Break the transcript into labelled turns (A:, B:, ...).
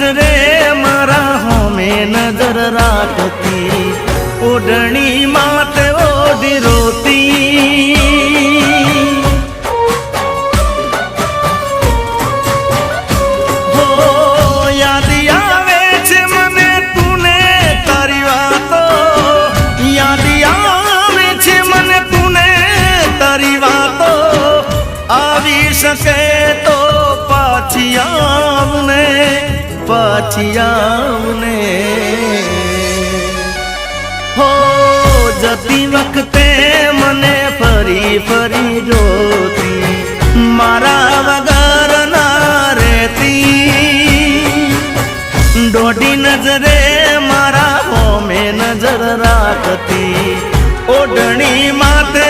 A: નજરે મારા હોમે નજર રાખતી, ઓઢણી માતે ઓઢી રોતી। હો યાદ આવે છે મને તુને તારી વાતો, યાદ આવે છે મને તુને તારી વાતો, આવી શકે તો પાછી આવને, પાછી આવને। હો જતી વખતે મને ફરી ફરી જોતી, મારા વગર ના રહેતી, દોઢી નજરે મારા હોમે નજર રાખતી, ઓઢણી માથે